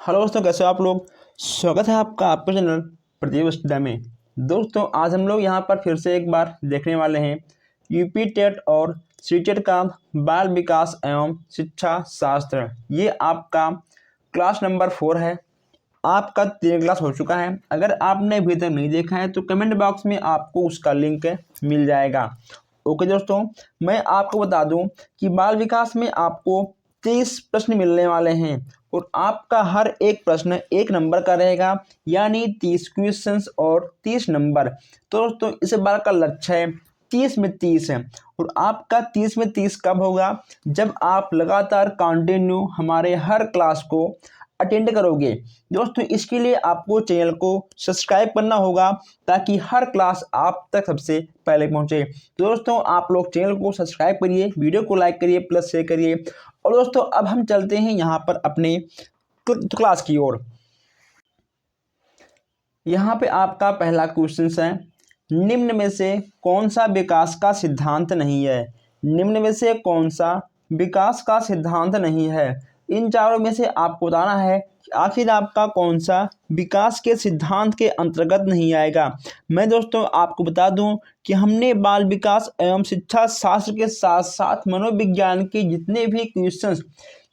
Hello दोस्तों, कैसे हो आप लोग। स्वागत है आपका आपके चैनल प्रतिभा स्टूडियो में। दोस्तों आज हम लोग यहाँ पर फिर से एक बार देखने वाले हैं यूपी टेट और सीटेट का बाल विकास एवं शिक्षा शास्त्र। ये आपका क्लास नंबर 4 है। आपका 3 क्लास हो चुका है। अगर आपने अभी तक नहीं देखा है तो कमेंट बॉक्स में आपको उसका लिंक मिल जाएगा। ओके दोस्तों, मैं आपको बता दूं कि बाल विकास में आपको 30 प्रश्न मिलने वाले हैं और आपका हर एक प्रश्न 1 नंबर का रहेगा, यानी 30 क्वेश्चंस और 30 नंबर। तो दोस्तों इस बार का लक्ष्य है 30 में 30 है। और आपका 30 में 30 कब होगा? जब आप लगातार कंटिन्यू हमारे हर क्लास को अटेंड करोगे। दोस्तों इसके लिए आपको चैनल को सब्सक्राइब करना होगा ताकि हर क्लास आप तक सबसे पहले पहुंचे। तो दोस्तों आप लोग चैनल को सब्सक्राइब करिए, वीडियो को लाइक करिए, प्लस शेयर करिए। और दोस्तों अब हम चलते हैं यहाँ पर अपने क्लास की ओर। यहाँ पे आपका पहला क्वेश्चन है, निम्न में से कौन सा विकास का सिद्धांत नहीं है? निम्न में से कौन सा विकास का सिद्धांत नहीं है? इन चारों में से आपको बताना है कि आखिर आपका कौन सा विकास के सिद्धांत के अंतर्गत नहीं आएगा। मैं दोस्तों आपको बता दूं कि हमने बाल विकास एवं शिक्षा शास्त्र के साथ साथ मनोविज्ञान के जितने भी क्वेश्चंस,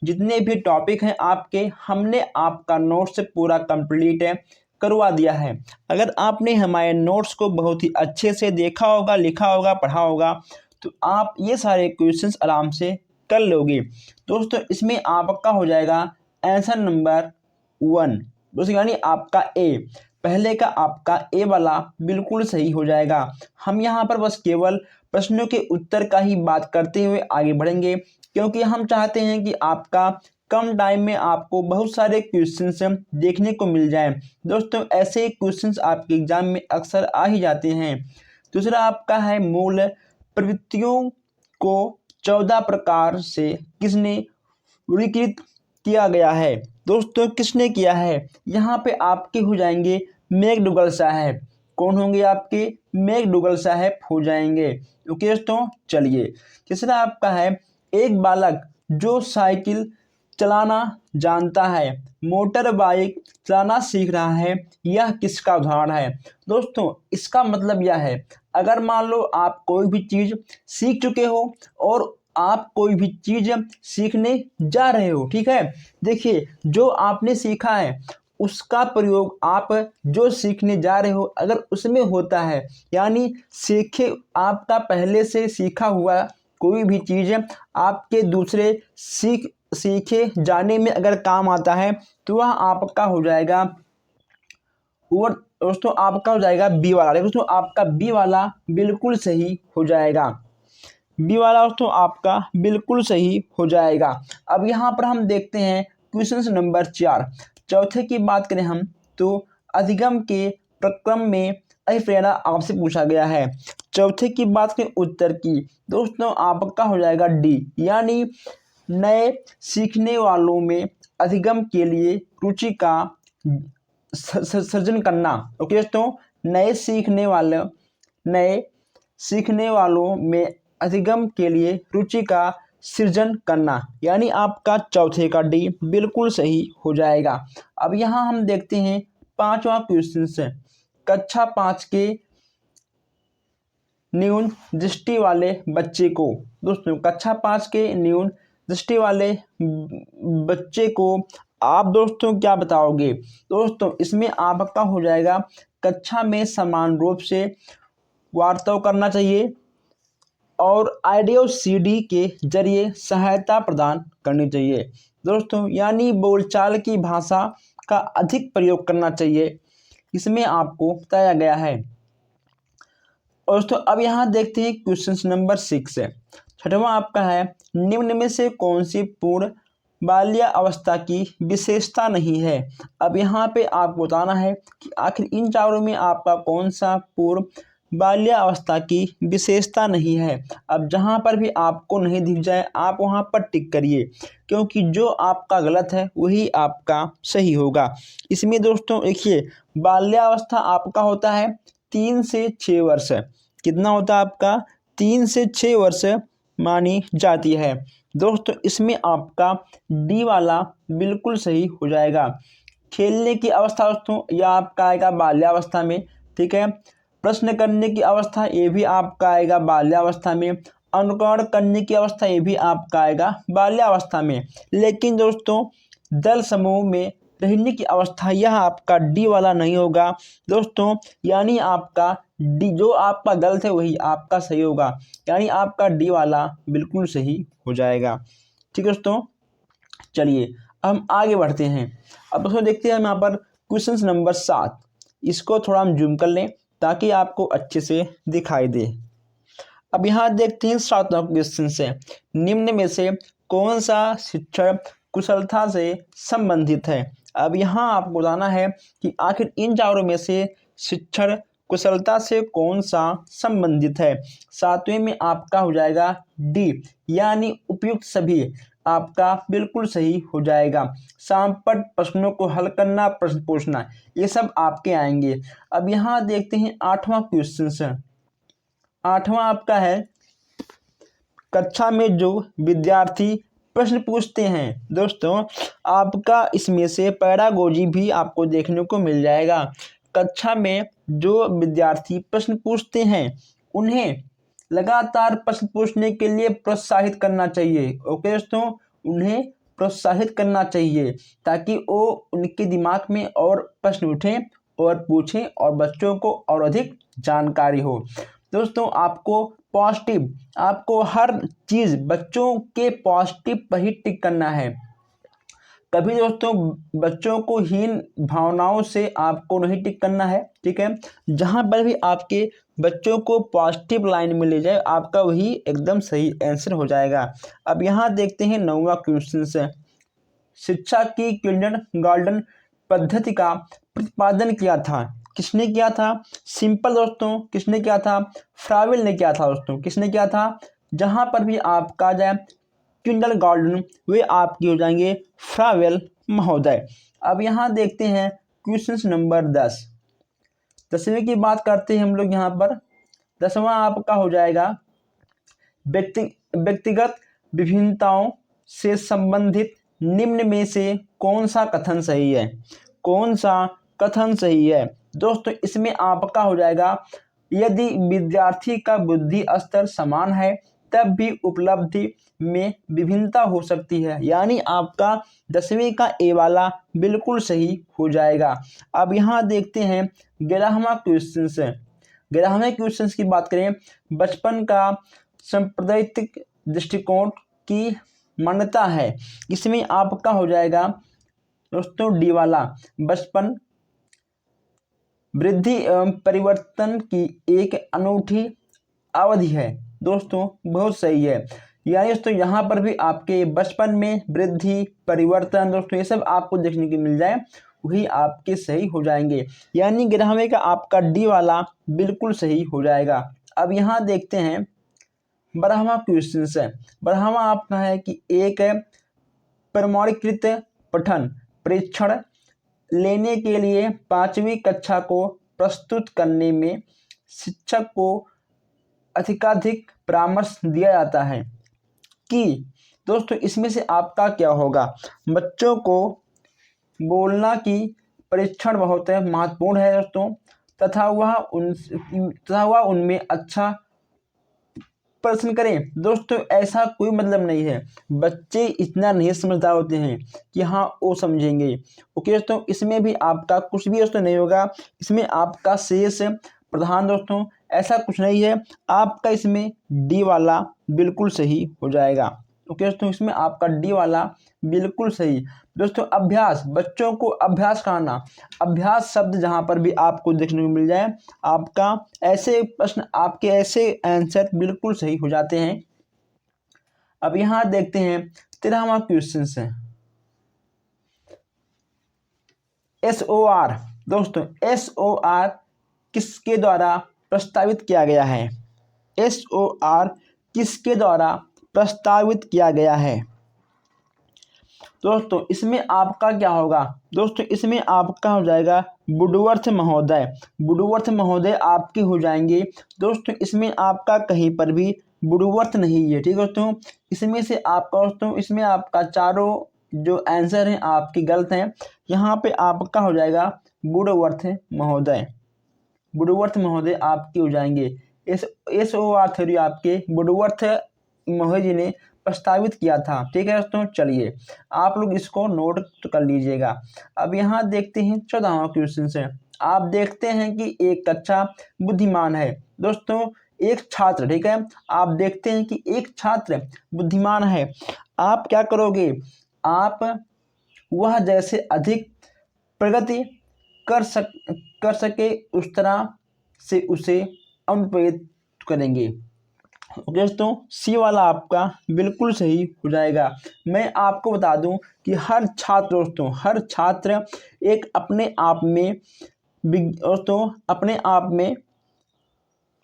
जितने भी टॉपिक हैं आपके, हमने आपका नोट्स पूरा कंप्लीट है करवा दिया है। अगर आपने हमारे नोट्स को बहुत ही अच्छे से देखा होगा, लिखा होगा, पढ़ा होगा तो आप ये सारे क्वेश्चंस आराम से कर लोगे। दोस्तों इसमें आपका हो जाएगा आंसर नंबर 1। दोस्तों यानी आपका ए, पहले का आपका ए वाला बिल्कुल सही हो जाएगा। हम यहाँ पर बस केवल प्रश्नों के उत्तर का ही बात करते हुए आगे बढ़ेंगे, क्योंकि हम चाहते हैं कि आपका कम टाइम में आपको बहुत सारे क्वेश्चंस देखने को मिल जाएं। दोस्तों ऐसे क्वेश्चंस आपके एग्जाम में अक्सर आ ही जाते हैं। दूसरा आपका है, मूल प्रवृत्तियों को 14 प्रकार से किसने वर्गीकृत किया गया है? दोस्तों किसने किया है? यहाँ पे आपके हो जाएंगे मैकडूगल साहब। कौन होंगे आपके? मैकडूगल साहब हो जाएंगे। ओके दोस्तों चलिए। तीसरा आपका है, एक बालक जो साइकिल चलाना जानता है, मोटर बाइक चलाना सीख रहा है, यह किसका उदाहरण है? दोस्तों इसका मतलब यह है, अगर मान लो आप कोई भी चीज़ सीख चुके हो और आप कोई भी चीज़ सीखने जा रहे हो, ठीक है, देखिए जो आपने सीखा है उसका प्रयोग आप जो सीखने जा रहे हो अगर उसमें होता है, यानी सीखे आपका पहले से सीखा हुआ कोई भी चीज़ आपके दूसरे सीखे जाने में अगर काम आता है तो वह आपका हो जाएगा, और दोस्तों आपका हो जाएगा बी वाला। दोस्तों आपका बी वाला बिल्कुल सही हो जाएगा। बी वाला दोस्तों आपका बिल्कुल सही हो जाएगा। अब यहाँ पर हम देखते हैं क्वेश्चन नंबर 4। चौथे की बात करें हम तो अधिगम के प्रक्रम में अभिप्रेरणा आपसे पूछा गया है। चौथे की बात करें उत्तर की, दोस्तों आपका हो जाएगा डी, यानी नए सीखने वालों में अधिगम के लिए रुचि का सृजन करना। ओके दोस्तों, नए सीखने वालों में अधिगम के लिए रुचि का सृजन करना, यानी आपका चौथे का डी बिल्कुल सही हो जाएगा। अब यहाँ हम देखते हैं 5वां क्वेश्चन से, कक्षा 5 के न्यून दृष्टि वाले बच्चे को, दोस्तों कक्षा 5 के न्यून दृष्टि वाले बच्चे को आप दोस्तों क्या बताओगे? दोस्तों इसमें आपका हो जाएगा, कक्षा में समान रूप से वार्ता करना चाहिए और ऑडियो सीडी के जरिए सहायता प्रदान करनी चाहिए। दोस्तों यानी बोलचाल की भाषा का अधिक प्रयोग करना चाहिए, इसमें आपको बताया गया है। और दोस्तों अब यहाँ देखते हैं क्वेश्चन नंबर 6 है। छठवां आपका है, निम्न में से कौन सी पूर्ण बाल्यावस्था की विशेषता नहीं है? अब यहाँ पे आपको बताना है कि आखिर इन चारों में आपका कौन सा पूर्ण बाल्यावस्था की विशेषता नहीं है। अब जहाँ पर भी आपको नहीं दिख जाए आप वहाँ पर टिक करिए, क्योंकि जो आपका गलत है वही आपका सही होगा। इसमें दोस्तों देखिए, बाल्यावस्था आपका होता है 3 से 6 वर्ष। कितना होता है आपका? 3 से 6 वर्ष मानी जाती है। दोस्तों इसमें आपका डी वाला बिल्कुल सही हो जाएगा। खेलने की अवस्था दोस्तों यह आपका आएगा बाल्यावस्था में, ठीक है। प्रश्न करने की अवस्था ये भी आपका आएगा बाल्यावस्था में। अनुकरण करने की अवस्था ये भी आपका आएगा बाल्यावस्था में। लेकिन दोस्तों दल समूह में रहने की अवस्था यह आपका डी वाला नहीं होगा दोस्तों, यानी आपका डी जो आपका गलत है वही आपका सही होगा, यानी आपका डी वाला बिल्कुल सही हो जाएगा। ठीक है दोस्तों, चलिए अब हम आगे बढ़ते हैं। अब दोस्तों देखते हैं हम यहाँ पर क्वेश्चन नंबर 7, इसको थोड़ा हम जूम कर लें ताकि आपको अच्छे से दिखाई दे। अब यहाँ देखते हैं 7वां क्वेश्चन से, निम्न में से कौन सा शिक्षण कुशलता से संबंधित है। अब यहाँ आपको बताना है कि आखिर इन चारों में से शिक्षण कुशलता से कौन सा संबंधित है। 7वें में आपका हो जाएगा डी, यानी उपयुक्त सभी आपका बिल्कुल सही हो जाएगा। सांपट प्रश्नों को हल करना, प्रश्न पूछना, ये सब आपके आएंगे। अब यहाँ देखते हैं 8वां क्वेश्चन से। 8वां आपका है, कक्षा में जो विद्यार्थी प्रश्न पूछते हैं। दोस्तों आपका इसमें से पैरागोजी भी आपको देखने को मिल जाएगा। कक्षा में जो विद्यार्थी प्रश्न पूछते हैं उन्हें लगातार प्रश्न पूछने के लिए प्रोत्साहित करना चाहिए। ओके दोस्तों, उन्हें प्रोत्साहित करना चाहिए ताकि वो उनके दिमाग में और प्रश्न उठें और पूछें और बच्चों को और अधिक जानकारी हो। दोस्तों आपको पॉजिटिव, आपको हर चीज़ बच्चों के पॉजिटिव पर ही टिक करना है। कभी दोस्तों बच्चों को हीन भावनाओं से आपको नहीं टिक करना है, ठीक है। जहाँ पर भी आपके बच्चों को पॉजिटिव लाइन में ले जाए आपका वही एकदम सही आंसर हो जाएगा। अब यहाँ देखते हैं 9वां क्वेश्चन से, शिक्षा की किंडरगार्टन पद्धति का प्रतिपादन किया था। किसने किया था? सिंपल दोस्तों, किसने किया था? फ्राविल ने किया था दोस्तों। किसने किया था? जहाँ पर भी आपका जाए किंडरगार्टन वे आपकी हो जाएंगे फ्रावेल महोदय। अब यहाँ देखते हैं क्वेश्चन नंबर 10। 10वें की बात करते हैं हम लोग यहाँ पर। 10वां आपका हो जाएगा व्यक्तिगत विभिन्नताओं से संबंधित निम्न में से कौन सा कथन सही है। कौन सा कथन सही है? दोस्तों इसमें आपका हो जाएगा, यदि विद्यार्थी का बुद्धि स्तर समान है तब भी उपलब्धि में विभिन्नता हो सकती है, यानी आपका 10वें का ए वाला बिल्कुल सही हो जाएगा। अब यहाँ देखते हैं 11वां क्वेश्चन से। 11वें क्वेश्चन की बात करें, बचपन का सांप्रदायिक दृष्टिकोण की मान्यता है। इसमें आपका हो जाएगा दोस्तों डी वाला, बचपन वृद्धि एवं परिवर्तन की एक अनूठी अवधि है। दोस्तों बहुत सही है, यानी दोस्तों यहाँ पर भी आपके बचपन में वृद्धि परिवर्तन दोस्तों ये सब आपको देखने को मिल जाए वही आपके सही हो जाएंगे, यानी 11वें का आपका डी वाला बिल्कुल सही हो जाएगा। अब यहाँ देखते हैं 12वां क्वेश्चन से। 12वां आपका है कि एक प्रमाणीकृत पठन परीक्षण लेने के लिए 5वीं कक्षा को प्रस्तुत करने में शिक्षक को अधिकाधिक परामर्श दिया जाता है कि दोस्तों इसमें से आपका क्या होगा। बच्चों को बोलना की परीक्षण बहुत महत्वपूर्ण है दोस्तों, तथा वह उनमें अच्छा प्रश्न करें। दोस्तों ऐसा कोई मतलब नहीं है, बच्चे इतना नहीं समझदार होते हैं कि हाँ वो समझेंगे। ओके दोस्तों, इसमें भी आपका कुछ भी दोस्तों नहीं होगा। इसमें आपका शेष प्रधान दोस्तों ऐसा कुछ नहीं है, आपका इसमें डी वाला बिल्कुल सही हो जाएगा। ओके दोस्तों, इसमें आपका डी वाला बिल्कुल सही। दोस्तों अभ्यास, बच्चों को अभ्यास कराना, अभ्यास शब्द जहाँ पर भी आपको देखने को मिल जाए आपका ऐसे प्रश्न, आपके ऐसे आंसर बिल्कुल सही हो जाते हैं। अब यहाँ देखते हैं 13वां क्वेश्चन से, SOR। दोस्तों SOR किसके द्वारा प्रस्तावित किया गया है? SOR किसके द्वारा प्रस्तावित किया गया है? दोस्तों इसमें आपका क्या होगा? दोस्तों इसमें आपका हो जाएगा वुडवर्थ महोदय। वुडवर्थ महोदय आपके हो जाएंगे। दोस्तों इसमें आपका कहीं पर भी वुडवर्थ नहीं है। ठीक है दोस्तों, इसमें से आपका दोस्तों इसमें आपका चारों जो आंसर हैं आपके गलत हैं। यहाँ पे आपका हो जाएगा वुडवर्थ महोदय। वुडवर्थ महोदय आपके हो जाएंगे। एस ओ आर थ्योरी आपके वुडवर्थ महोदय जी ने प्रस्तावित किया था। ठीक है दोस्तों, चलिए आप लोग इसको नोट कर लीजिएगा। अब यहाँ देखते हैं 14वां क्वेश्चन से। आप देखते हैं कि एक कच्चा बुद्धिमान है। दोस्तों एक छात्र, ठीक है, आप देखते हैं कि एक छात्र बुद्धिमान है। आप क्या करोगे, आप वह जैसे अधिक प्रगति कर सके उस तरह से उसे अनुप्रेरित करेंगे। ओके दोस्तों, सी वाला आपका बिल्कुल सही हो जाएगा। मैं आपको बता दूं कि हर छात्र दोस्तों, हर छात्र एक अपने आप में दोस्तों अपने आप में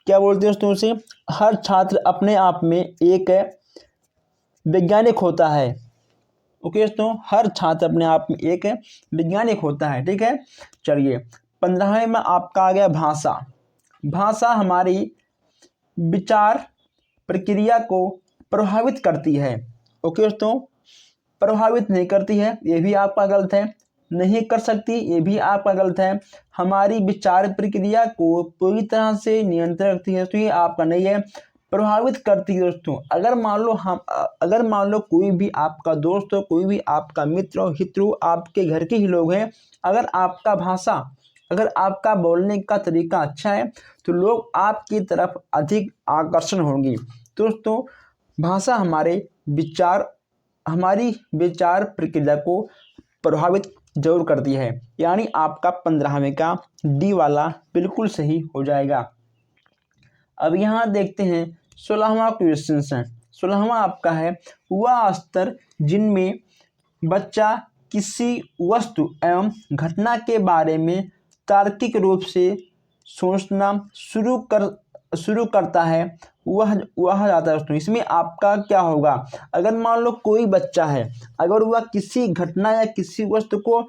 क्या बोलते हैं दोस्तों उसे, हर छात्र अपने आप में एक वैज्ञानिक होता है। ओके दोस्तों, हर छात्र अपने आप में एक वैज्ञानिक होता है। ठीक है, चलिए 15वें में आपका आ गया भाषा। भाषा हमारी विचार प्रक्रिया को प्रभावित करती है। ओके दोस्तों, प्रभावित नहीं करती है, ये भी आपका गलत है। नहीं कर सकती, ये भी आपका गलत है। हमारी विचार प्रक्रिया को पूरी तरह से नियंत्रण रखती है, तो ये आपका नहीं है। प्रभावित करती है दोस्तों, अगर मान लो कोई भी आपका दोस्त हो, कोई भी आपका मित्र हो, हित हो, आपके घर के ही लोग हैं, अगर आपका बोलने का तरीका अच्छा है तो लोग आपकी तरफ अधिक आकर्षण होंगे। दोस्तों भाषा हमारी विचार प्रक्रिया को प्रभावित जरूर करती है। यानी आपका 15वें का डी वाला बिल्कुल सही हो जाएगा। अब यहाँ देखते हैं 16वां क्वेश्चन है। 16वां आपका है वह स्तर जिनमें बच्चा किसी वस्तु एवं घटना के बारे में तार्किक रूप से सोचना शुरू करता है, वह जाता है दोस्तों। इसमें आपका क्या होगा, अगर मान लो कोई बच्चा है, अगर वह किसी घटना या किसी वस्तु को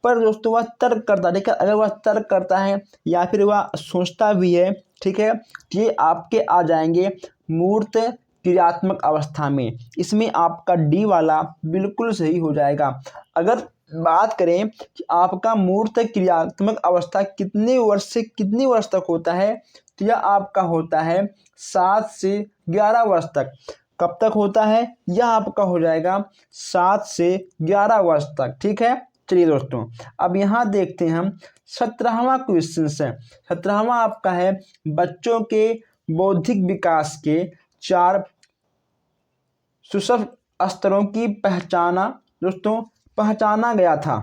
पर दोस्तों वह तर्क करता है, ठीक है, अगर वह तर्क करता है या फिर वह सोचता भी है, ठीक है, ये आपके आ जाएंगे मूर्त क्रियात्मक अवस्था में। इसमें आपका डी वाला बिल्कुल सही हो जाएगा। अगर बात करें कि आपका मूर्त क्रियात्मक अवस्था कितने वर्ष तक होता है, तो यह आपका होता है 7 से 11 वर्ष तक। कब तक होता है, यह आपका हो जाएगा 7 से 11 वर्ष तक। ठीक है, चलिए दोस्तों अब यहाँ देखते हैं हम 17वां क्वेश्चन है। 17वां आपका है बच्चों के बौद्धिक विकास के 4 सुस्पष्ट स्तरों की पहचाना गया था।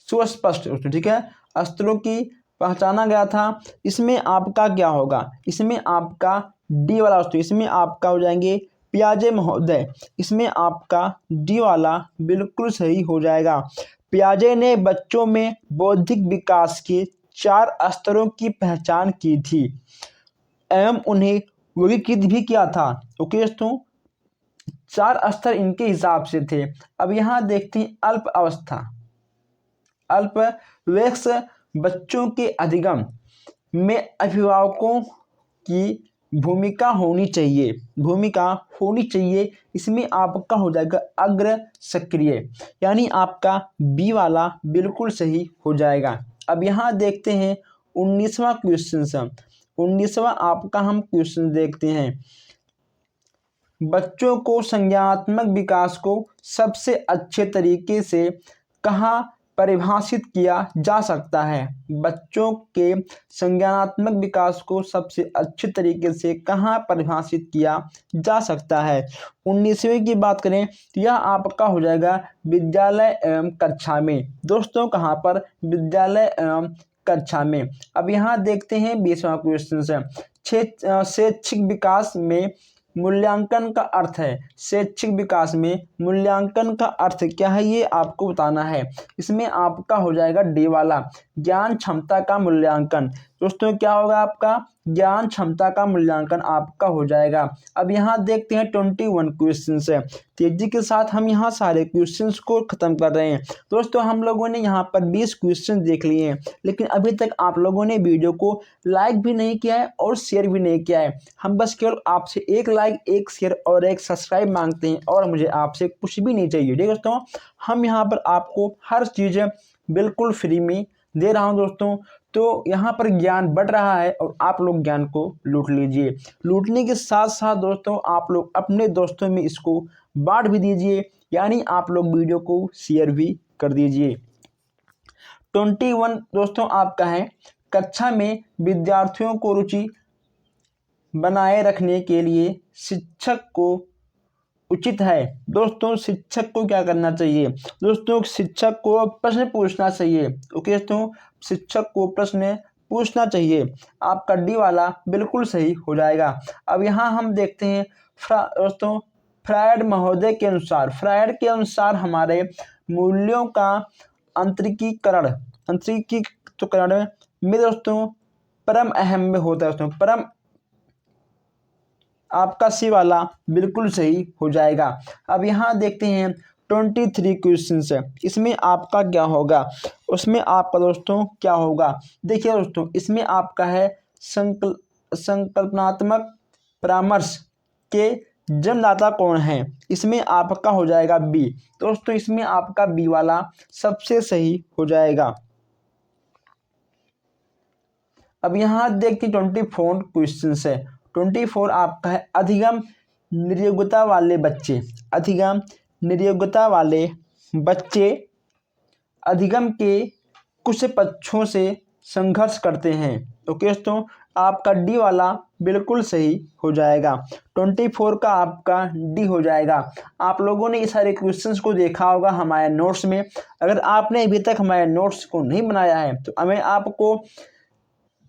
सुस्पष्ट दोस्तों, ठीक है, स्तरों की पहचाना गया था। इसमें आपका क्या होगा, इसमें आपका डी वाला दोस्तों, इसमें आपका हो जाएंगे पियाजे महोदय। इसमें आपका डी वाला बिल्कुल सही हो जाएगा। पियाजे ने बच्चों में बौद्धिक विकास के 4 स्तरों की पहचान की थी एवं उन्हें वर्गीकृत भी किया था। ओके दोस्तों, 4 स्तर इनके हिसाब से थे। अब यहाँ देखते हैं अल्प अवस्था। अल्प वयस्क बच्चों के अधिगम में अभिभावकों की भूमिका होनी चाहिए। इसमें आपका हो जाएगा अग्र सक्रिय, यानी आपका बी वाला बिल्कुल सही हो जाएगा। अब यहाँ देखते हैं 19वां क्वेश्चन। 19वां आपका हम क्वेश्चन देखते हैं बच्चों को संज्ञानात्मक विकास को सबसे अच्छे तरीके से कहाँ परिभाषित किया जा सकता है। बच्चों के संज्ञानात्मक विकास को सबसे अच्छे तरीके से कहाँ परिभाषित किया जा सकता है। 19वें की बात करें तो यह आपका हो जाएगा विद्यालय एवं कक्षा में। दोस्तों कहाँ पर, विद्यालय एवं कक्षा में। अब यहाँ देखते हैं 20वां क्वेश्चन है शैक्षिक विकास में मूल्यांकन का अर्थ है। शैक्षिक विकास में मूल्यांकन का अर्थ क्या है, ये आपको बताना है। इसमें आपका हो जाएगा डी वाला ज्ञान क्षमता का मूल्यांकन। दोस्तों क्या होगा आपका, ज्ञान क्षमता का मूल्यांकन आपका हो जाएगा। अब यहाँ देखते हैं 21 क्वेश्चन है। तेजी के साथ हम यहाँ सारे क्वेश्चंस को खत्म कर रहे हैं। दोस्तों हम लोगों ने यहाँ पर 20 क्वेश्चन देख लिए हैं, लेकिन अभी तक आप लोगों ने वीडियो को लाइक भी नहीं किया है और शेयर भी नहीं किया है। हम बस केवल आपसे एक लाइक, एक शेयर और एक सब्सक्राइब मांगते हैं और मुझे आपसे कुछ भी नहीं चाहिए। ठीक है दोस्तों, हम यहाँ पर आपको हर चीज़ बिल्कुल फ्री में दे रहा हूँ दोस्तों। तो यहाँ पर ज्ञान बढ़ रहा है और आप लोग ज्ञान को लूट लीजिए। लूटने के साथ साथ दोस्तों आप लोग अपने दोस्तों में इसको बांट भी दीजिए, यानी आप लोग वीडियो को शेयर भी कर दीजिए। 21 दोस्तों आपका है, कक्षा में विद्यार्थियों को रुचि बनाए रखने के लिए शिक्षक को उचित है। दोस्तों शिक्षक को क्या करना चाहिए? दोस्तों शिक्षक को प्रश्न पूछना चाहिए। ओके दोस्तों, शिक्षक को प्रश्न पूछना चाहिए। आपका डी वाला बिल्कुल सही हो जाएगा। अब यहाँ हम देखते हैं दोस्तों, फ्रायड महोदय के अनुसार हमारे मूल्यों का अंतरिकीकरण में दोस्तों परम अहम में होता है। दोस्तों परम, आपका सी वाला बिल्कुल सही हो जाएगा। अब यहाँ देखते हैं 23 क्वेश्चन है, इसमें आपका क्या होगा? उसमें आपका दोस्तों क्या होगा? देखिए दोस्तों, इसमें आपका है संकल्पनात्मक परामर्श के जन्मदाता कौन है? इसमें आपका हो जाएगा बी। दोस्तों इसमें आपका बी वाला सबसे सही हो जाएगा। अब यहाँ देखिए 24 क्वेश्चन है। 24 आपका है, अधिगम निर्योग्यता वाले बच्चे अधिगम के कुछ पक्षों से संघर्ष करते हैं। ओके दोस्तों, आपका डी वाला बिल्कुल सही हो जाएगा। 24 का आपका डी हो जाएगा। आप लोगों ने ये सारे क्वेश्चंस को देखा होगा हमारे नोट्स में। अगर आपने अभी तक हमारे नोट्स को नहीं बनाया है तो मैं आपको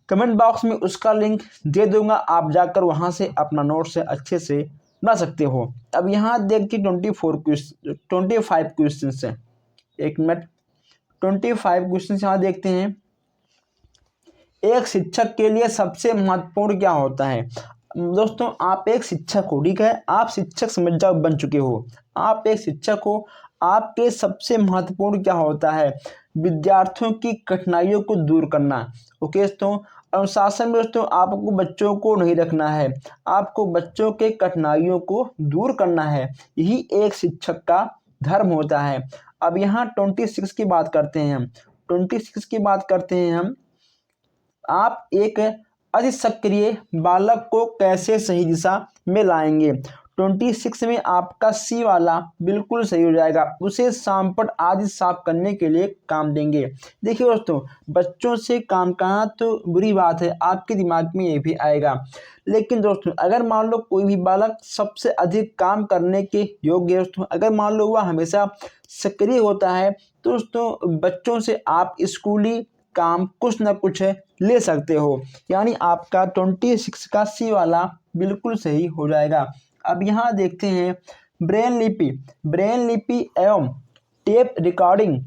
कमेंट बॉक्स में उसका लिंक दे दूंगा, आप जाकर वहां से अपना नोट से अच्छे से बना सकते हो। अब यहाँ देखिए 25 क्वेश्चन है। एक मिनट, 25 क्वेश्चन यहाँ देखते हैं। एक शिक्षक के लिए सबसे महत्वपूर्ण क्या होता है? दोस्तों आप एक शिक्षक हो, ठीक है, आप शिक्षक समझ जाओ, बन चुके हो, आप एक शिक्षक हो। आपके सबसे महत्वपूर्ण क्या होता है? विद्यार्थियों की कठिनाइयों को दूर करना। ओके दोस्तों, अनुशासन में दोस्तों आपको बच्चों को नहीं रखना है, आपको बच्चों के कठिनाइयों को दूर करना है। यही एक शिक्षक का धर्म होता है। अब यहाँ 26 की बात करते हैं हम। 26 की बात करते हैं हम, आप एक अति सक्रिय बालक को कैसे सही दिशा में लाएंगे? 26 में आपका सी वाला बिल्कुल सही हो जाएगा। उसे सांपट आदि साफ करने के लिए काम देंगे। देखिए दोस्तों, बच्चों से काम करना तो बुरी बात है, आपके दिमाग में ये भी आएगा। लेकिन दोस्तों अगर मान लो कोई भी बालक सबसे अधिक काम करने के योग्य दोस्तों, अगर मान लो वह हमेशा सक्रिय होता है तो दोस्तों बच्चों से आप स्कूली काम कुछ ना कुछ ले सकते हो। यानी आपका 26 का सी वाला बिल्कुल सही हो जाएगा। अब यहाँ देखते हैं ब्रेन लिपि एवं टेप रिकॉर्डिंग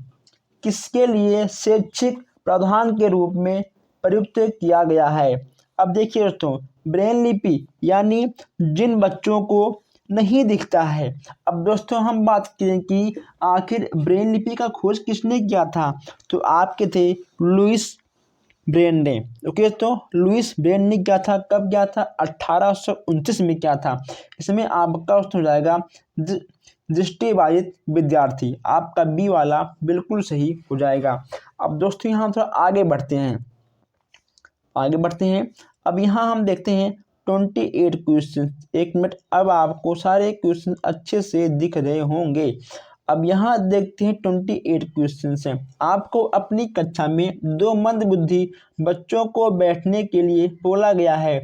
किसके लिए शैक्षिक प्रावधान के रूप में प्रयुक्त किया गया है? अब देखिए दोस्तों, ब्रेन लिपि यानी जिन बच्चों को नहीं दिखता है। अब दोस्तों हम बात करें कि आखिर ब्रेन लिपि का खोज किसने किया था, तो आपके थे लुइस ब्रेन ने। ओके दोस्तों, लुइस ब्रेन ने क्या था, कब क्या था? 1829 में क्या था। इसमें आपका हो जाएगा दृष्टिबाधित विद्यार्थी। आपका बी वाला बिल्कुल सही हो जाएगा। अब दोस्तों यहाँ थोड़ा आगे बढ़ते हैं। अब यहाँ हम देखते हैं 28 क्वेश्चन। एक मिनट, अब आपको सारे क्वेश्चन अच्छे से दिख रहे होंगे। अब यहाँ देखते हैं 28 क्वेश्चन हैं। आपको अपनी कक्षा में 2 मंदबुद्धि बच्चों को बैठने के लिए बोला गया है।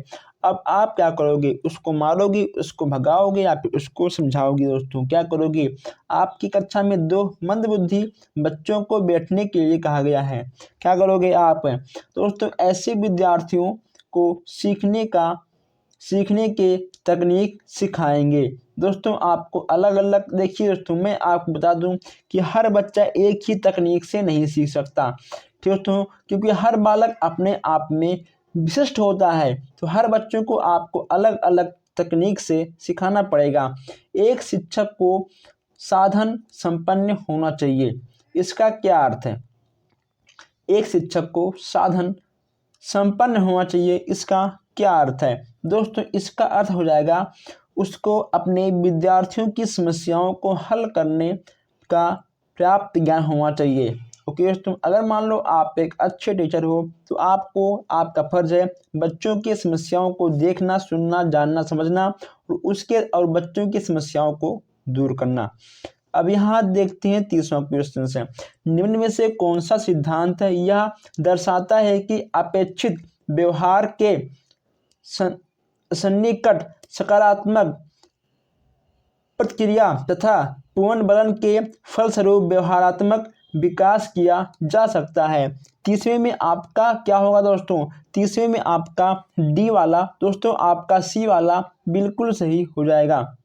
अब आप क्या करोगे? उसको मारोगे, उसको भगाओगे या फिर उसको समझाओगे? दोस्तों क्या करोगे? आपकी कक्षा में 2 मंदबुद्धि बच्चों को बैठने के लिए कहा गया है, क्या करोगे आप? दोस्तों ऐसे विद्यार्थियों को सीखने के तकनीक सिखाएंगे। दोस्तों आपको अलग अलग, देखिए दोस्तों मैं आपको बता दूं कि हर बच्चा एक ही तकनीक से नहीं सीख सकता, ठीक दोस्तों, क्योंकि हर बालक अपने आप में विशिष्ट होता है, तो हर बच्चों को आपको अलग अलग तकनीक से सिखाना पड़ेगा। एक शिक्षक को साधन संपन्न होना चाहिए। इसका क्या अर्थ है? एक शिक्षक को साधन संपन्न होना चाहिए, इसका क्या अर्थ है? दोस्तों, इसका अर्थ हो जाएगा उसको अपने विद्यार्थियों की समस्याओं को हल करने का पर्याप्त ज्ञान होना चाहिए। ओके दोस्तों, अगर मान लो आप एक अच्छे टीचर हो तो आपका फर्ज है बच्चों की समस्याओं को देखना, सुनना, जानना, समझना और बच्चों की समस्याओं को दूर करना। अब यहाँ देखते हैं 30वां क्वेश्चन से, निम्न में से कौन सा सिद्धांत है यह दर्शाता है कि अपेक्षित व्यवहार के सन्निकट सकारात्मक प्रतिक्रिया तथा पुनर्बलन के फलस्वरूप व्यवहारात्मक विकास किया जा सकता है। 30वें में आपका क्या होगा दोस्तों? 30वें में आपका डी वाला, दोस्तों आपका सी वाला बिल्कुल सही हो जाएगा।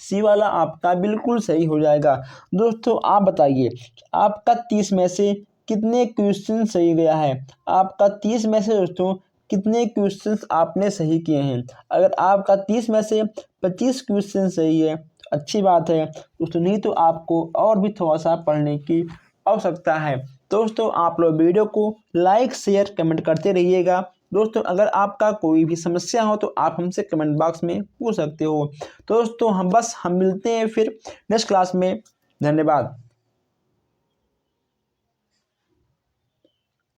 सी वाला आपका बिल्कुल सही हो जाएगा। दोस्तों आप बताइए, आपका 30 में से कितने क्वेश्चन सही गया है? आपका 30 में से दोस्तों कितने क्वेश्चंस आपने सही किए हैं? अगर आपका 30 में से 25 क्वेश्चन सही है तो अच्छी बात है दोस्तों, नहीं तो आपको और भी थोड़ा सा पढ़ने की आवश्यकता है। दोस्तों आप लोग वीडियो को लाइक, शेयर, कमेंट करते रहिएगा। दोस्तों अगर आपका कोई भी समस्या हो तो आप हमसे कमेंट बॉक्स में पूछ सकते हो। दोस्तों हम मिलते हैं फिर नेक्स्ट क्लास में। धन्यवाद।